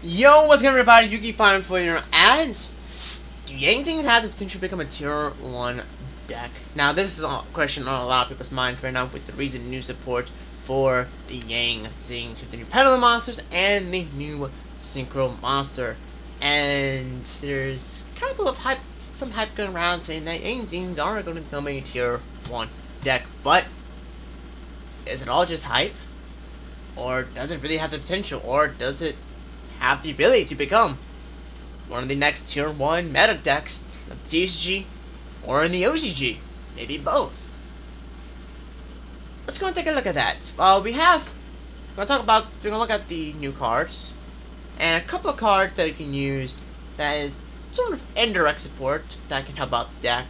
Yo, what's good everybody? Yuki Fine for you, and do Zings have the potential to become a tier 1 deck? Now this is a question on a lot of people's minds right now with the recent new support for the Zings with the new Pendulum Monsters and the new Synchro Monster. And there's a couple of some hype going around saying that Zings are going to become a tier 1 deck, but is it all just hype? Or does it really have the potential? Or does it have the ability to become one of the next tier 1 meta decks of TCG or in the OCG? Maybe both. Let's go and take a look at that. We're going to look at the new cards and a couple of cards that you can use that is sort of indirect support that can help out the deck,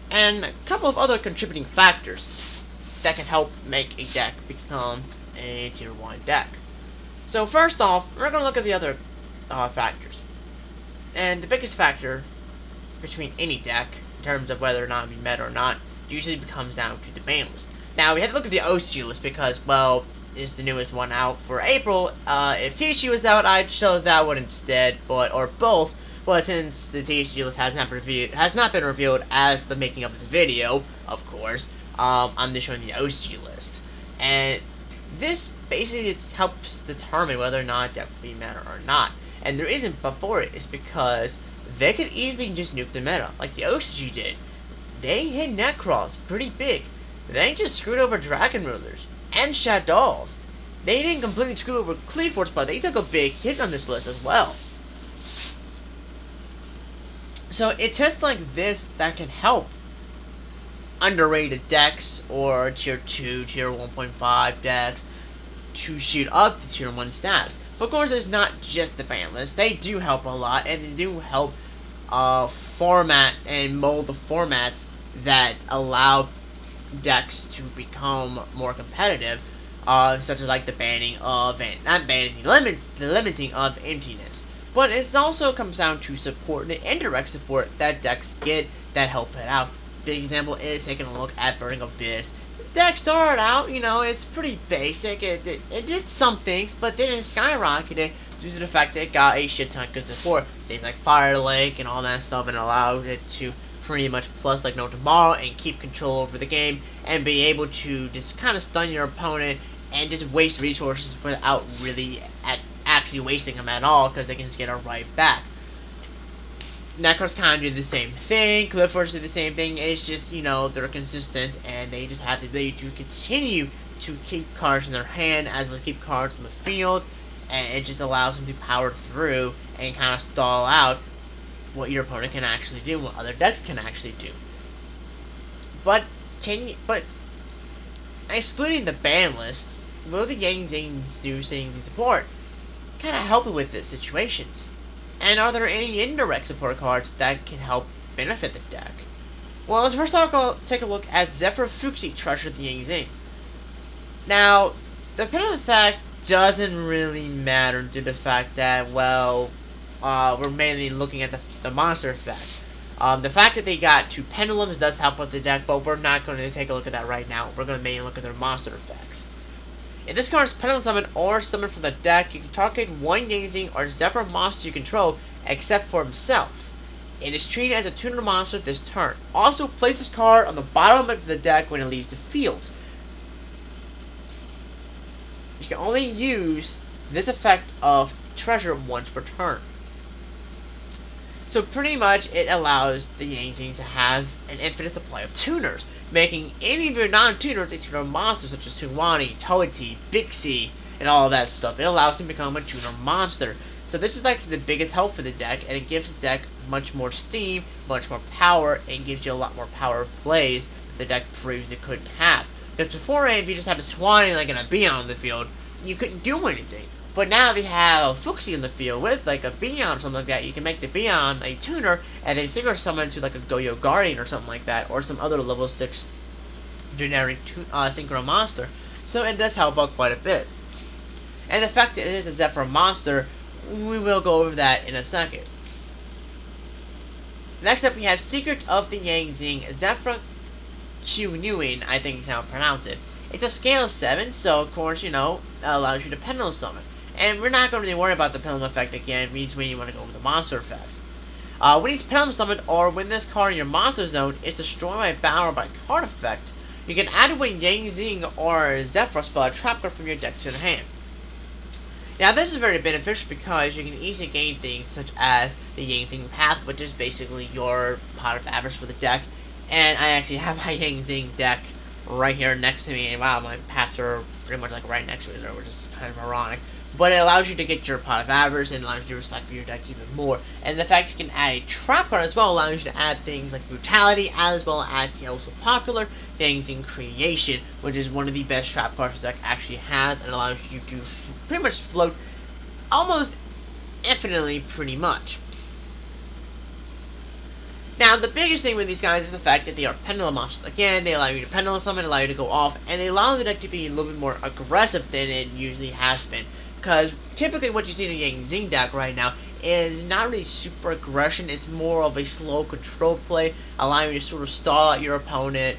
and a couple of other contributing factors that can help make a deck become a tier 1 deck. So first off, we're going to look at the other factors. And the biggest factor between any deck, in terms of whether or not it be meta or not, usually comes down to the ban list. Now, we have to look at the OCG list because, well, it's the newest one out for April. If TCG was out, I'd show that one instead, or both. But since the TCG list has not been revealed as the making of this video, of course, I'm just showing the OCG list. And this basically helps determine whether or not deck will be meta or not. And the reason before it is because they could easily just nuke the meta, like the OCG did. They hit Necros pretty big. They just screwed over Dragon Rulers and Shadows. They didn't completely screw over Cleaforce, but they took a big hit on this list as well. So it's just like this that can help underrated decks or tier 2, tier 1.5 decks to shoot up to tier 1 stats. But of course, it's not just the ban list. They do help a lot, and they do help format and mold the formats that allow decks to become more competitive, such as like the banning of, the limiting of emptiness. But it also comes down to support, the indirect support that decks get that help it out. Big example is taking a look at Burning Abyss. The deck started out, it's pretty basic. It did some things, but then it skyrocketed due to the fact that it got a shit ton of good support. Things like Fire Lake and all that stuff, and allowed it to pretty much plus like no tomorrow and keep control over the game and be able to just kind of stun your opponent and just waste resources without really actually wasting them at all, because they can just get it right back. Necros kind of do the same thing. Cleaforce do the same thing. It's just, they're consistent and they just have the ability to continue to keep cards in their hand as well as keep cards on the field, and it just allows them to power through and kind of stall out what your opponent can actually do, what other decks can actually do. But excluding the ban list, will the Zings do things in support kind of help you with these situations? And are there any indirect support cards that can help benefit the deck? Well, let's first take a look at Zephyr Fuchsi Treasure the Zing. Now, the pendulum effect doesn't really matter due to the fact that, well, we're mainly looking at the monster effect. The fact that they got 2 pendulums does help with the deck, but we're not going to take a look at that right now. We're going to mainly look at their monster effects. If this card is pendulum summon or summon from the deck, you can target one Zing or Zephyr monster you control, except for himself. It is treated as a tuner monster this turn. Also, place this card on the bottom of the deck when it leaves the field. You can only use this effect of treasure once per turn. So pretty much it allows the Zing to have an infinite supply of tuners, making any of your non-tuners a tuner monster such as Suwani, Toiti, Bixie, and all of that stuff. It allows them to become a tuner monster. So this is actually the biggest help for the deck, and it gives the deck much more steam, much more power, and gives you a lot more power plays that the deck previously couldn't have. Because beforehand, if you just had a Suwani like in a Beyond on the field, you couldn't do anything. But now if you have Fuxi in the field with like a Beyond or something like that, you can make the Beyond a tuner and then synchro summon to like a Goyo Guardian or something like that, or some other level 6 generic synchro monster. So it does help out quite a bit. And the fact that it is a Zephyr monster, we will go over that in a second. Next up we have Secret of the Zing Zephyr Chunuin, I think is how I pronounce it. It's a scale of 7, so of course, allows you to pendulum summon. And we're not going to worry about the Pendulum effect again. It means when you want to go with the monster effect. When he's Pendulum summoned, or when this card in your monster zone is destroyed by battle or by card effect, you can add away Zing or Zephyr spell a trap card from your deck to your hand. Now this is very beneficial because you can easily gain things such as the Zing path, which is basically your pot of average for the deck. And I actually have my Zing deck right here next to me, and wow, my paths are pretty much like right next to each other, which is kind of ironic. But it allows you to get your pot of avarice and allows you to recycle your deck even more. And the fact you can add a trap card as well allows you to add things like brutality, as well as the also popular Zing Creation, which is one of the best trap cards the deck actually has, and allows you to pretty much float almost infinitely, pretty much. Now, the biggest thing with these guys is the fact that they are pendulum monsters. Again, they allow you to pendulum summon, allow you to go off, and they allow the deck to be a little bit more aggressive than it usually has been. Because typically what you see in the Zing deck right now is not really super aggression, it's more of a slow control play, allowing you to sort of stall out your opponent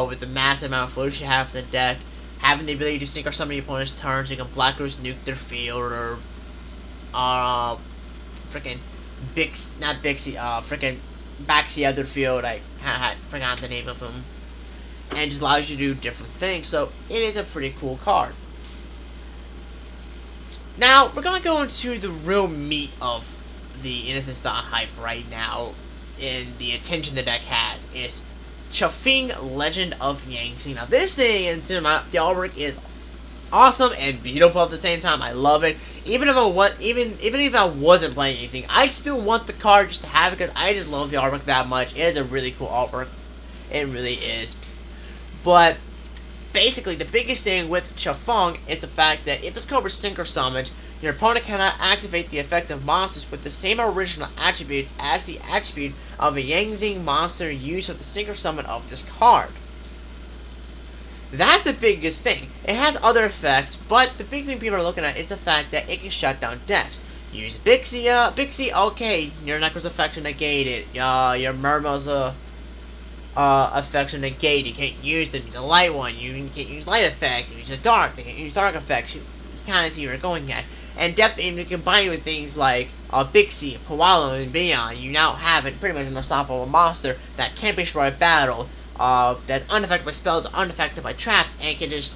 with the massive amount of floats you have in the deck, having the ability to sync or summon your opponent's turn so you can Black Rose nuke their field, or freaking freaking Baxi other field. I forgot the name of him. And just allows you to do different things. So it is a pretty cool card. Now we're gonna go into the real meat of the Innocent Star hype right now, and the attention the deck has is Chafing Legend of Yangtze. Now this thing, and the artwork is awesome and beautiful at the same time. I love it. Even if I wasn't playing anything, I still want the card just to have it because I just love the artwork that much. It is a really cool artwork. It really is. But basically, the biggest thing with Chafeng is the fact that if this card was sync or summoned, your opponent cannot activate the effect of monsters with the same original attributes as the attribute of a Yangtze monster used with the sync or summon of this card. That's the biggest thing. It has other effects, but the big thing people are looking at is the fact that it can shut down decks. Use Bixie, okay, your Necro's effects are negated. Your Murmur's effects are negated. You can't use them. Use a light one. You can't use light effects. You use a dark. They can't use dark effects. You kind of see where you're going at. And definitely combined with things like Bixie, Pawalo, and beyond, you now have it pretty much an unstoppable monster that can't be destroyed by battle. That's unaffected by spells, unaffected by traps, and can just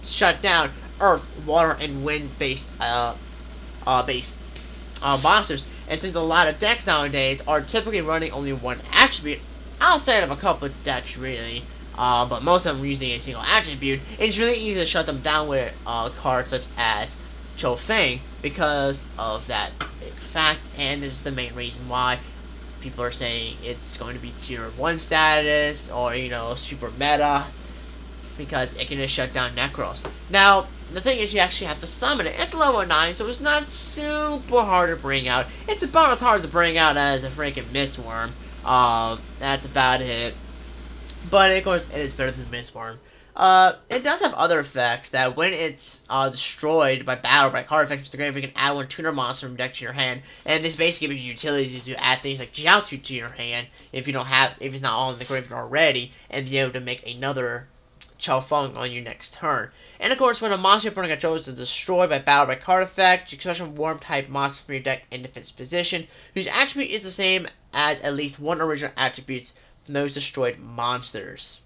shut down earth, water, and wind-based monsters. And since a lot of decks nowadays are typically running only one attribute, outside of a couple of decks really, but most of them using a single attribute, it's really easy to shut them down with cards such as Chofeng because of that big fact. And this is the main reason why people are saying it's going to be tier 1 status, or, super meta, because it can just shut down Necros. Now, the thing is, you actually have to summon it. It's level 9, so it's not super hard to bring out. It's about as hard to bring out as a freaking Mistworm. That's about it. But, of course, it is better than Mistworm. It does have other effects that when it's destroyed by battle, by card effects to the grave, you can add one tuner monster from deck to your hand, and this basically gives you utilities to add things like Jiaotu to your hand if it's not all in the graveyard already, and be able to make another Chao-Feng on your next turn. And of course, when a monster opponent controls is destroyed by battle by card effect, you can special warm type monster from your deck in defense position, whose attribute is the same as at least one original attribute from those destroyed monsters.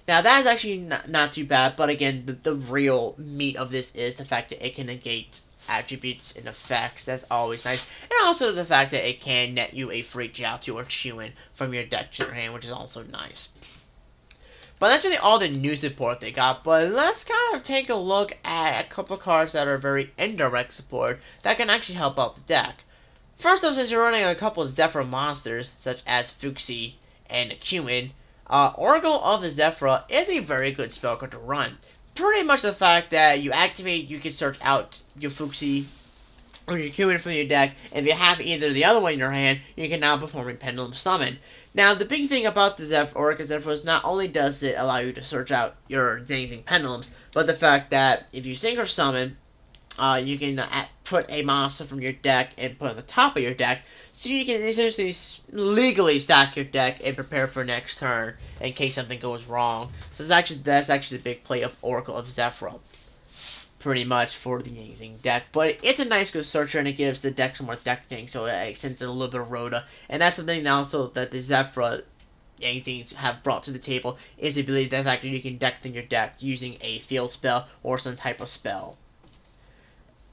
Now, that is actually not too bad, but again, the real meat of this is the fact that it can negate attributes and effects. That's always nice. And also the fact that it can net you a free Jiaotu or Chuin from your deck to your hand, which is also nice. But that's really all the news report they got, but let's kind of take a look at a couple of cards that are very indirect support that can actually help out the deck. First off, since you're running a couple of Zephyr monsters, such as Fuxi and Cumin, Oracle of the Zephyr is a very good spell card to run. Pretty much the fact that you activate, you can search out your Fuxi or your Cumin from your deck, and if you have either the other one in your hand, you can now perform a Pendulum Summon. Now, the big thing about the Oracle Zephyr is not only does it allow you to search out your Zing Pendulums, but the fact that if you sync or summon, you can put a monster from your deck and put it on the top of your deck, so you can essentially legally stack your deck and prepare for next turn in case something goes wrong. So that's actually the big play of Oracle of Zephyr. pretty much for the Zing deck. But it's a nice good searcher, and it gives the deck some more deck things, so it extends it a little bit of rota. And that's the thing also that the Zephyr Zings have brought to the table, is the ability, the fact that you can deck thing your deck using a field spell or some type of spell.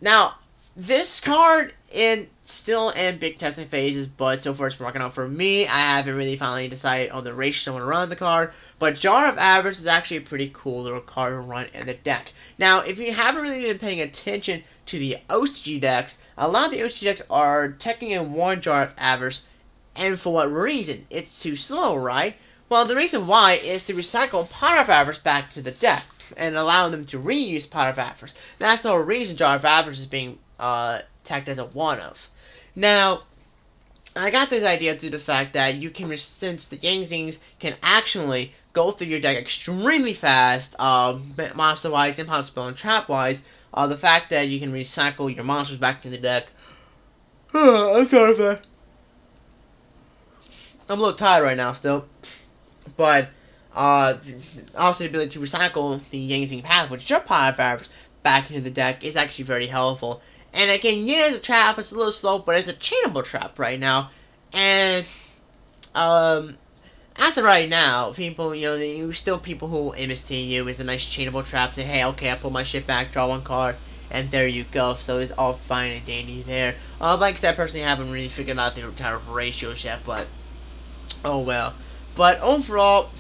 Now, this card is still in big testing phases, but so far it's working out for me. I haven't really finally decided on the ratio I want to run the card, but Jar of Avarice is actually a pretty cool little card to run in the deck. Now, if you haven't really been paying attention to the OCG decks, a lot of the OCG decks are teching in one Jar of Avarice, and for what reason? It's too slow, right? Well, the reason why is to recycle Pot of Avarice back to the deck and allow them to reuse Pot of Avarice. That's the reason Jar of Avarice is being tagged as a one-of. Now, I got this idea due to the fact that you can, since the Zings can actually go through your deck extremely fast, monster-wise, impossible, and trap-wise, the fact that you can recycle your monsters back to the deck. I'm sorry for that. I'm a little tired right now still. But, also the ability to recycle the Zing path, which is your Pot of Avarice, back into the deck is actually very helpful. And again, yeah, it's a trap, it's a little slow, but it's a chainable trap right now. And, as of right now, people, still people who will imitate you. It's a nice chainable trap. Say, hey, okay, I pull my shit back, draw one card, and there you go. So it's all fine and dandy there. Like I said, I personally haven't really figured out the entire ratios yet, but, oh well. But overall,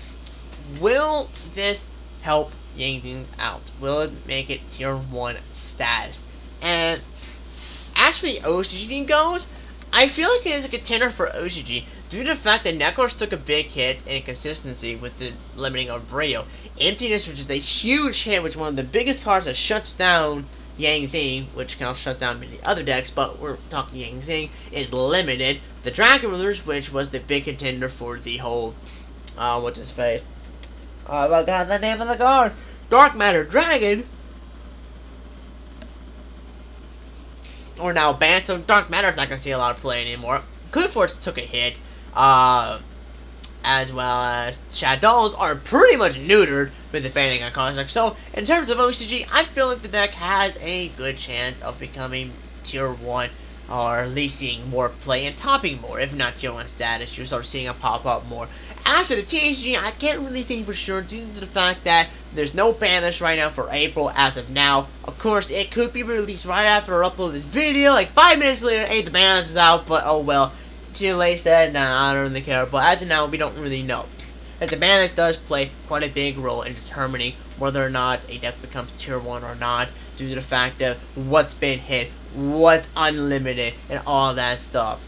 will this help Zings out? Will it make it tier 1 status? And as for the OCG goes, I feel like it is a contender for OCG due to the fact that Necros took a big hit in consistency with the limiting of Braille. Emptiness, which is a huge hit, which is one of the biggest cards that shuts down Zing, which can also shut down many other decks, but we're talking Zing, is limited. The Dragon Rulers, which was the big contender for the whole, what's his face? Oh my god, the name of the card! Dark Matter Dragon! Or now banned, so Dark Matter's not going to see a lot of play anymore. Clifford's took a hit, as well as Shadows are pretty much neutered with the banning on construct. So, in terms of OCG, I feel like the deck has a good chance of becoming tier 1, or at least seeing more play and topping more. If not tier 1 status, you'll start seeing it pop up more. As for the THG, I can't really say for sure due to the fact that there's no ban list right now for April as of now. Of course, it could be released right after I upload this video, like 5 minutes later, hey, the ban list is out, but oh well. Too late said, nah, I don't really care, but as of now, we don't really know. As the ban list does play quite a big role in determining whether or not a deck becomes tier 1 or not, due to the fact of what's been hit, what's unlimited, and all that stuff.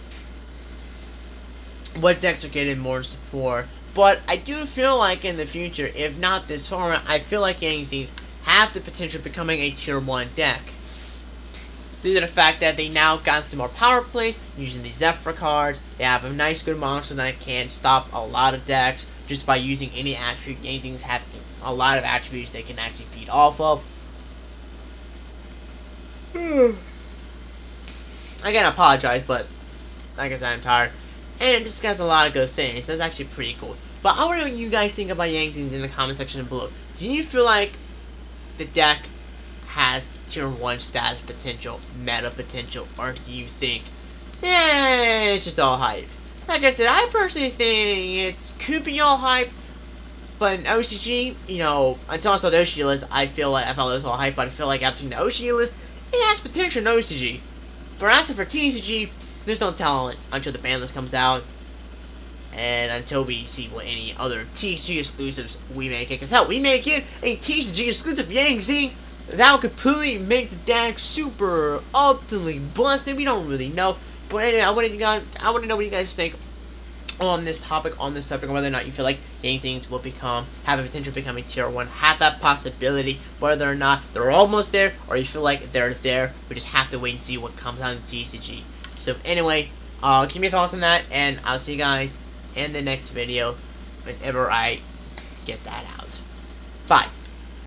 What decks are getting more support. But I do feel like in the future, if not this far, I feel like Zings have the potential of becoming a tier 1 deck. Due to the fact that they now got some more power plays using the Zephyr cards. They have a nice good monster that can stop a lot of decks just by using any attribute. Zings have a lot of attributes they can actually feed off of. Again, I apologize, but like I said, I'm tired. And it just has a lot of good things. That's actually pretty cool. But I want to know what you guys think about Zings in the comment section below. Do you feel like the deck has tier 1 status potential, meta potential, or do you think, it's just all hype? Like I said, I personally think it could be all hype, but in OCG, until I saw the OCG list, I thought it was all hype, but I feel like after the OCG list, it has potential in OCG. But as for TCG, there's no telling until the ban list comes out, and until we see what any other TCG exclusives we may get. Because hell, we may get a TCG exclusive Zing that will completely make the deck super optimally busted. We don't really know. But anyway, I want to know what you guys think on this topic, whether or not you feel like Zings will have a potential of becoming tier 1, have that possibility, whether or not they're almost there, or you feel like they're there. We just have to wait and see what comes out in TCG. So anyway, give me your thoughts on that, and I'll see you guys in the next video whenever I get that out. Bye.